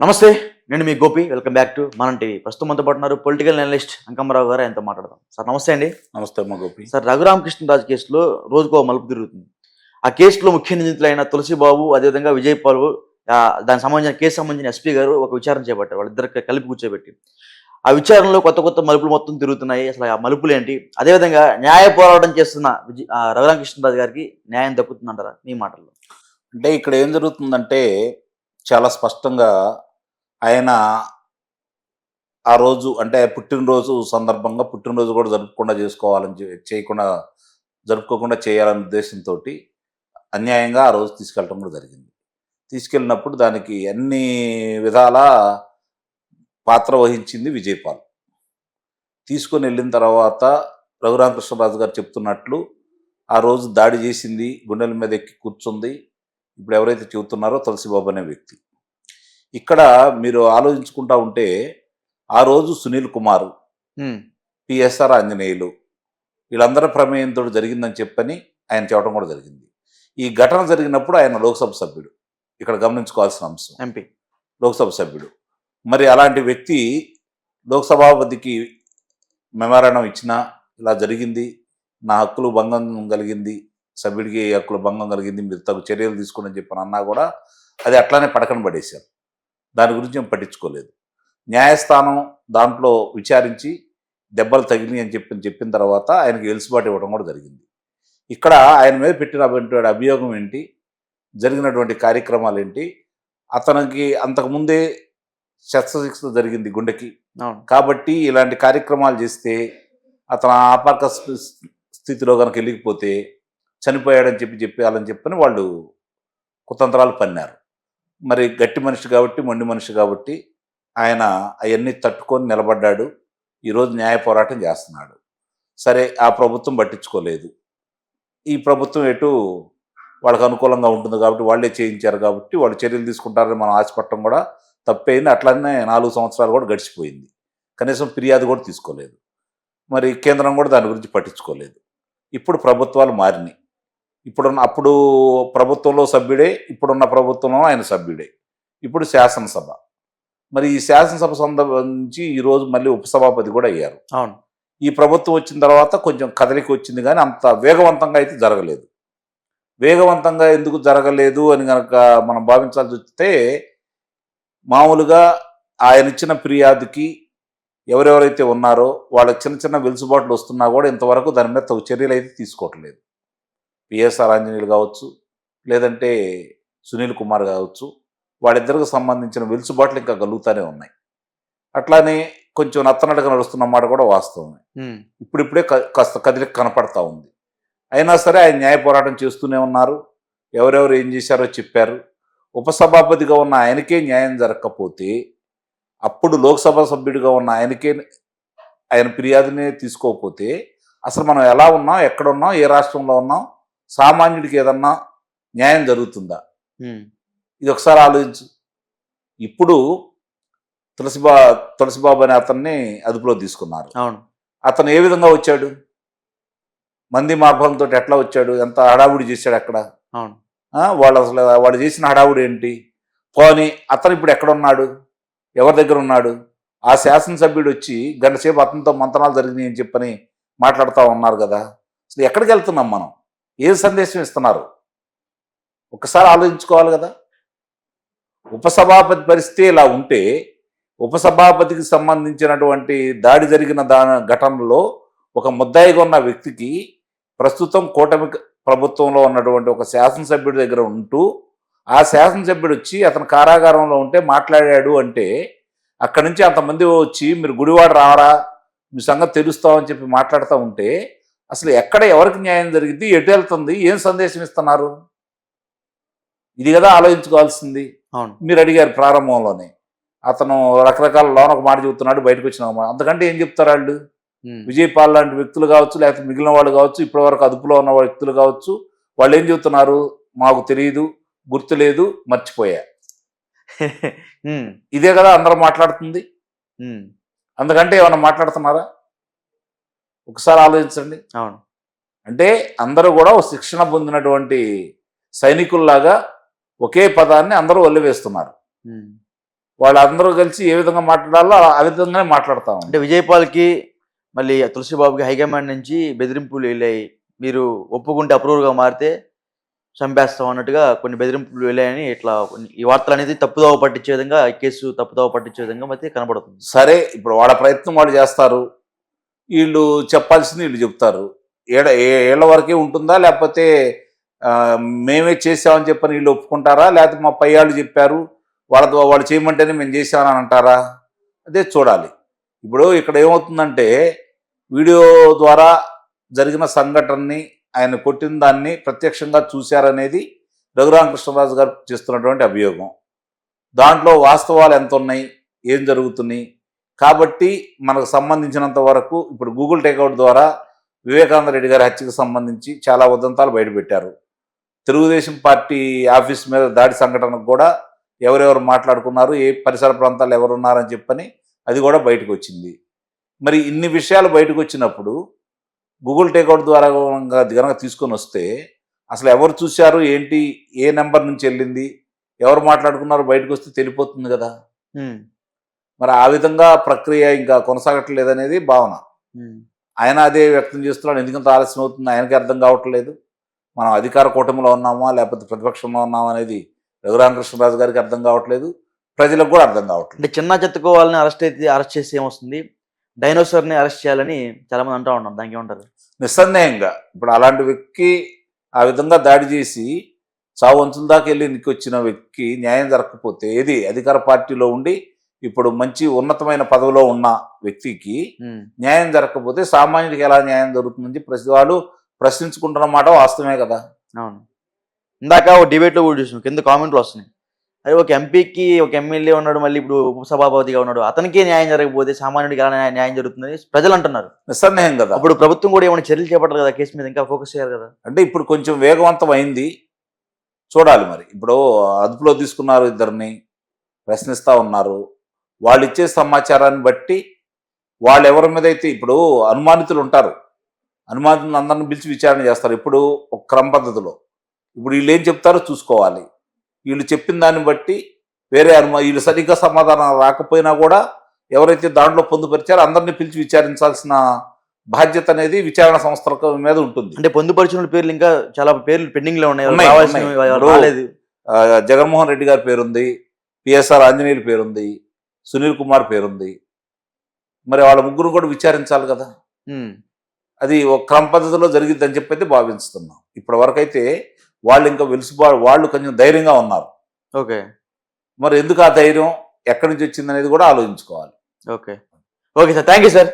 నమస్తే. నేను మీ Gopi. Welcome back to మనం టీవీ. ప్రస్తుతం మనతో పాటు ఉన్నారు పొలిటికల్ అనలిస్ట్ అంకమ్మరావు గారు. ఆయనతో మాట్లాడదాం. సార్ నమస్తే అండి. నమస్తే అమ్మ గోపి. సార్, రఘురామకృష్ణరాజు కేసులో రోజుకో మలుపు తిరుగుతుంది. ఆ కేసులో ముఖ్య నిందితులైన తులసిబాబు, అదేవిధంగా విజయపాల్, దానికి సంబంధించిన కేసు సంబంధించిన ఎస్పీ గారు ఒక విచారణ చేపట్టారు. వాళ్ళిద్దరు కలిపి కూర్చోబెట్టి ఆ విచారణలో కొత్త కొత్త మలుపులు మొత్తం తిరుగుతున్నాయి. అసలు ఆ మలుపులు ఏంటి? అదేవిధంగా న్యాయ పోరాటం చేస్తున్న రఘురామకృష్ణరాజు గారికి న్యాయం దక్కుతుందంటారా మీ మాటల్లో? అంటే ఇక్కడ ఏం జరుగుతుందంటే చాలా స్పష్టంగా ఆయన ఆ రోజు అంటే పుట్టినరోజు సందర్భంగా పుట్టినరోజు కూడా జరుపుకోకుండా చేయాలనే ఉద్దేశంతో అన్యాయంగా ఆ రోజు తీసుకెళ్ళడం కూడా జరిగింది. తీసుకెళ్ళినప్పుడు దానికి అన్ని విధాల పాత్ర వహించింది విజయపాల్. తీసుకొని వెళ్ళిన తర్వాత రఘురామకృష్ణరాజు గారు చెప్తున్నట్లు ఆ రోజు దాడి చేసింది, గుండెల మీద ఎక్కి కూర్చుంది ఇప్పుడు ఎవరైతే చెబుతున్నారో తులసిబాబు అనే వ్యక్తి. ఇక్కడ మీరు ఆలోచించుకుంటా ఉంటే ఆ రోజు సునీల్ కుమార్, పిఎస్ఆర్ ఆంజనేయులు వీళ్ళందరి ప్రమేయంతో జరిగిందని చెప్పని ఆయన చెప్పడం కూడా జరిగింది. ఈ ఘటన జరిగినప్పుడు ఆయన లోక్సభ సభ్యుడు. ఇక్కడ గమనించుకోవాల్సిన అంశం, ఎంపీ, లోక్సభ సభ్యుడు. మరి అలాంటి వ్యక్తి లోక్సభాపతికి మెమోరాండం ఇచ్చినా ఇలా జరిగింది, నా హక్కులు భంగం కలిగింది, సభ్యుడికి హక్కులు భంగం కలిగింది, మీరు తగు చర్యలు తీసుకోండి చెప్పని అన్నా కూడా అది అట్లానే పడకన పడేశారు. దాని గురించి ఏం పట్టించుకోలేదు. న్యాయస్థానం దాంట్లో విచారించి దెబ్బలు తగిలినాయి అని చెప్పిన తర్వాత ఆయనకి వెలుసుబాటు ఇవ్వడం కూడా జరిగింది. ఇక్కడ ఆయన మీద పెట్టినటువంటి అభియోగం ఏంటి, జరిగినటువంటి కార్యక్రమాలు ఏంటి, అతనికి అంతకుముందే శస్త్రచికిత్స జరిగింది గుండెకి, కాబట్టి ఇలాంటి కార్యక్రమాలు చేస్తే అతను ఆపాక స్థితిలో కనుక వెళ్ళిపోతే చనిపోయాడని చెప్పని వాళ్ళు కుతంత్రాలు పన్నారు. మరి గట్టి మనిషి కాబట్టి, మొండి మనిషి కాబట్టి ఆయన అవన్నీ తట్టుకొని నిలబడ్డాడు. ఈరోజు న్యాయ పోరాటం చేస్తున్నాడు. సరే, ఆ ప్రభుత్వం పట్టించుకోలేదు. ఈ ప్రభుత్వం ఎటు వాళ్ళకు అనుకూలంగా ఉంటుంది కాబట్టి వాళ్ళే చేయించారు కాబట్టి వాళ్ళు చర్యలు తీసుకుంటారని మనం ఆశపడటం కూడా తప్పైంది. అట్లనే 4 సంవత్సరాలు కూడా గడిచిపోయింది. కనీసం ఫిర్యాదు కూడా తీసుకోలేదు. మరి కేంద్రం కూడా దాని గురించి పట్టించుకోలేదు. ఇప్పుడు ప్రభుత్వాలు మారినాయి. అప్పుడు ప్రభుత్వంలో సభ్యుడే, ఇప్పుడున్న ప్రభుత్వంలో ఆయన సభ్యుడే. ఇప్పుడు శాసనసభ. మరి ఈ శాసనసభ సంబంధించి ఈరోజు మళ్ళీ ఉపసభాపతి కూడా అయ్యారు. అవును. ఈ ప్రభుత్వం వచ్చిన తర్వాత కొంచెం కదలిక వచ్చింది, కానీ అంత వేగవంతంగా అయితే జరగలేదు. వేగవంతంగా ఎందుకు జరగలేదు అని కనుక మనం భావించాల్సి వస్తే, మామూలుగా ఆయన ఇచ్చిన ఫిర్యాదుకి ఎవరెవరైతే ఉన్నారో వాళ్ళకి చిన్న చిన్న వెలుసుబాట్లు వస్తున్నా కూడా ఇంతవరకు దాని మీద తగు చర్యలు అయితే తీసుకోవట్లేదు. పిఎస్ఆర్ ఆంజనేయులు కావచ్చు, లేదంటే సునీల్ కుమార్ కావచ్చు, వాళ్ళిద్దరికి సంబంధించిన వెలుసుబాట్లు ఇంకా కలుగుతూనే ఉన్నాయి. అట్లానే కొంచెం నత్తనడగా నడుస్తున్న మాట కూడా వాస్తవమే. ఇప్పుడిప్పుడే కాస్త కదిలిక కనపడతా ఉంది. అయినా సరే ఆయన న్యాయ పోరాటం చేస్తూనే ఉన్నారు. ఎవరెవరు ఏం చేశారో చెప్పారు. ఉపసభాపతిగా ఉన్న ఆయనకే న్యాయం జరగకపోతే, అప్పుడు లోక్సభ సభ్యుడిగా ఉన్న ఆయన ఫిర్యాదునే తీసుకోకపోతే అసలు మనం ఎలా ఉన్నాం, ఎక్కడున్నాం, ఏ రాష్ట్రంలో ఉన్నాం, సామాన్యుడికి ఏదన్నా న్యాయం జరుగుతుందా? ఇది ఒకసారి ఆలోచించు. ఇప్పుడు తులసిబాబు అనే అతన్ని అదుపులో తీసుకున్నారు. అతను ఏ విధంగా వచ్చాడు? మంది మార్గంతో ఎట్లా వచ్చాడు? ఎంత హడావుడి చేశాడు అక్కడ? వాడు చేసిన హడావుడి ఏంటి? పోనీ అతను ఇప్పుడు ఎక్కడున్నాడు, ఎవరి దగ్గర ఉన్నాడు? ఆ శాసనసభ్యుడు వచ్చి గంట సేపు అతనితో మంతనాలు జరిగినాయి అని చెప్పని మాట్లాడుతూ ఉన్నారు కదా. అసలు ఎక్కడికి వెళ్తున్నాం మనం? ఏ సందేశం ఇస్తున్నారు? ఒకసారి ఆలోచించుకోవాలి కదా. ఉపసభాపతి పరిస్థితి ఇలా ఉంటే, ఉపసభాపతికి సంబంధించినటువంటి దాడి జరిగిన ఘటనలో ఒక ముద్దాయిగా ఉన్న వ్యక్తికి ప్రస్తుతం కూటమి ప్రభుత్వంలో ఉన్నటువంటి ఒక శాసనసభ్యుడి దగ్గర ఉంటూ, ఆ శాసనసభ్యుడు వచ్చి అతను కారాగారంలో ఉంటే మాట్లాడాడు అంటే, అక్కడి నుంచి అంతమంది వచ్చి మీరు గుడివాడ రావరా, మీ సంగతి తెలుస్తామని చెప్పి మాట్లాడుతూ ఉంటే అసలు ఎక్కడ ఎవరికి న్యాయం జరిగింది, ఎటు వెళ్తుంది, ఏం సందేశం ఇస్తున్నారు? ఇది కదా ఆలోచించుకోవాల్సింది. మీరు అడిగారు ప్రారంభంలోనే, అతను రకరకాల లోన ఒక మాట చెబుతున్నాడు, బయటకు వచ్చిన అంతకంటే ఏం చెప్తారు వాళ్ళు? విజయపాల్ లాంటి వ్యక్తులు కావచ్చు, లేకపోతే మిగిలిన వాళ్ళు కావచ్చు, ఇప్పటి వరకు అదుపులో ఉన్న వ్యక్తులు కావచ్చు, వాళ్ళు ఏం చెబుతున్నారు? మాకు తెలియదు, గుర్తులేదు, మర్చిపోయా. ఇదే కదా అందరూ మాట్లాడుతుంది. అందుకంటే ఏమన్నా మాట్లాడుతున్నారా? ఒకసారి ఆలోచించండి. అవును. అంటే అందరూ కూడా శిక్షణ పొందినటువంటి సైనికుల్లాగా ఒకే పదాన్ని అందరూ వల్లివేస్తున్నారు. వాళ్ళందరూ కలిసి ఏ విధంగా మాట్లాడాలో ఆ విధంగానే మాట్లాడతాం. అంటే విజయపాల్కి మళ్ళీ తులసిబాబుకి హైకమాండ్ నుంచి బెదిరింపులు వెళ్ళాయి. మీరు ఒప్పుకుంటే అప్రూవర్గా మారితే చంపేస్తాం అన్నట్టుగా కొన్ని బెదిరింపులు వెళ్ళాయని ఇట్లా ఈ వార్తలు అనేది తప్పుదోవ పట్టించే విధంగా ఈ కేసు తప్పుదోవ పట్టించే విధంగా అయితే కనబడుతుంది. సరే, ఇప్పుడు వాళ్ళ ప్రయత్నం వాళ్ళు చేస్తారు, వీళ్ళు చెప్పాల్సింది వీళ్ళు చెప్తారు. ఏళ్ళ వరకే ఉంటుందా, లేకపోతే మేమే చేసామని చెప్పని వీళ్ళు ఒప్పుకుంటారా, లేకపోతే మా పై వాళ్ళు చెప్పారు వాళ్ళు చేయమంటేనే మేము చేసామని అంటారా? అదే చూడాలి. ఇప్పుడు ఇక్కడ ఏమవుతుందంటే వీడియో ద్వారా జరిగిన సంఘటనని, ఆయన కొట్టిన దాన్ని ప్రత్యక్షంగా చూశారనేది రఘురామకృష్ణరాజు గారు చేస్తున్నటువంటి అభియోగం. దాంట్లో వాస్తవాలు ఎంత ఉన్నాయి, ఏం జరుగుతున్నాయి కాబట్టి మనకు సంబంధించినంత వరకు ఇప్పుడు గూగుల్ టేక్అవుట్ ద్వారా వివేకానంద రెడ్డి గారి హత్యకు సంబంధించి చాలా ఉదంతాలు బయటపెట్టారు. తెలుగుదేశం పార్టీ ఆఫీస్ మీద దాడి సంఘటనకు కూడా ఎవరెవరు మాట్లాడుకున్నారు, ఏ పరిసర ప్రాంతాల్లో ఎవరున్నారని చెప్పని అది కూడా బయటకు వచ్చింది. మరి ఇన్ని విషయాలు బయటకు వచ్చినప్పుడు గూగుల్ టేక్అవుట్ ద్వారా కనుక తీసుకొని వస్తే అసలు ఎవరు చూశారు ఏంటి, ఏ నెంబర్ నుంచి వెళ్ళింది, ఎవరు మాట్లాడుకున్నారో బయటకు వస్తే తెలిపోతుంది కదా. మరి ఆ విధంగా ప్రక్రియ ఇంకా కొనసాగట్లేదనేది భావన. ఆయన అదే వ్యక్తం చేస్తున్నాడు. ఎందుకంత ఆలస్యం అవుతుంది ఆయనకి అర్థం కావట్లేదు. మనం అధికార కూటమిలో ఉన్నామా లేకపోతే ప్రతిపక్షంలో ఉన్నామా అనేది రఘురామకృష్ణరాజు గారికి అర్థం కావట్లేదు, ప్రజలకు కూడా అర్థం కావట్లేదు. అంటే చిన్న చెత్తుకో వాళ్ళని అరెస్ట్ చేసి ఏమొస్తుంది, డైనోసార్ని అరెస్ట్ చేయాలని చాలా మంది అంటూ ఉన్నాం. దానికి ఏమంటారు? నిస్సందేహంగా ఇప్పుడు అలాంటి వ్యక్తి ఆ విధంగా దాడి చేసి చావంచుల దాకా వెళ్ళి వచ్చిన వ్యక్తికి న్యాయం జరగకపోతే, ఏది అధికార పార్టీలో ఉండి ఇప్పుడు మంచి ఉన్నతమైన పదవిలో ఉన్న వ్యక్తికి న్యాయం జరగకపోతే సామాన్యుడికి ఎలా న్యాయం జరుగుతుందని ప్రతి వాళ్ళు ప్రశ్నించుకుంటున్న మాట వాస్తవమే కదా. అవును, ఇందాక ఒక డిబేట్లో కూడా చూసాం, కింద కామెంట్లు వస్తున్నాయి. అదే ఒక ఎంపీకి ఒక ఎమ్మెల్యే ఉన్నాడు, మళ్ళీ ఇప్పుడు ఉపసభాపతిగా ఉన్నాడు, అతనికే న్యాయం జరగకపోతే సామాన్యుడికి ఎలా న్యాయం జరుగుతుందని ప్రజలు అంటున్నారు. నిస్సందేహం కదా. అప్పుడు ప్రభుత్వం కూడా ఏమైనా చర్యలు చేపట్టాలి కదా, కేసు మీద ఇంకా ఫోకస్ చేయాలి కదా. అంటే ఇప్పుడు కొంచెం వేగవంతం అయింది, చూడాలి. మరి ఇప్పుడు అదుపులో తీసుకున్నారు, ఇద్దరిని ప్రశ్నిస్తూ ఉన్నారు. వాళ్ళు ఇచ్చే సమాచారాన్ని బట్టి వాళ్ళు ఎవరి మీద అయితే ఇప్పుడు అనుమానితులు ఉంటారు, అనుమానితులను అందరిని పిలిచి విచారణ చేస్తారు. ఇప్పుడు ఒక క్రమ పద్ధతిలో ఇప్పుడు వీళ్ళు ఏం చెప్తారో చూసుకోవాలి. వీళ్ళు చెప్పిన దాన్ని బట్టి వేరే వీళ్ళు సరిగ్గా సమాధానం రాకపోయినా కూడా ఎవరైతే దాంట్లో పొందుపరిచారో అందరినీ పిలిచి విచారించాల్సిన బాధ్యత అనేది విచారణ సంస్థల మీద ఉంటుంది. అంటే పొందుపరిచిన పేర్లు ఇంకా చాలా పేర్లు పెండింగ్ లో ఉన్నాయి. జగన్మోహన్ రెడ్డి గారి పేరుంది, పిఎస్ఆర్ ఆంజనేయుల పేరుంది, సునీల్ కుమార్ పేరుంది. మరి వాళ్ళ ముగ్గురు కూడా విచారించాలి కదా. అది ఒక క్రమ పద్ధతిలో జరిగిద్దని చెప్పైతే భావిస్తున్నాం. ఇప్పటి వరకైతే వాళ్ళు ఇంకా వాళ్ళు కొంచెం ధైర్యంగా ఉన్నారు. ఓకే, మరి ఎందుకు ఆ ధైర్యం ఎక్కడి నుంచి వచ్చింది అనేది కూడా ఆలోచించుకోవాలి. Okay okay sir, thank you sir.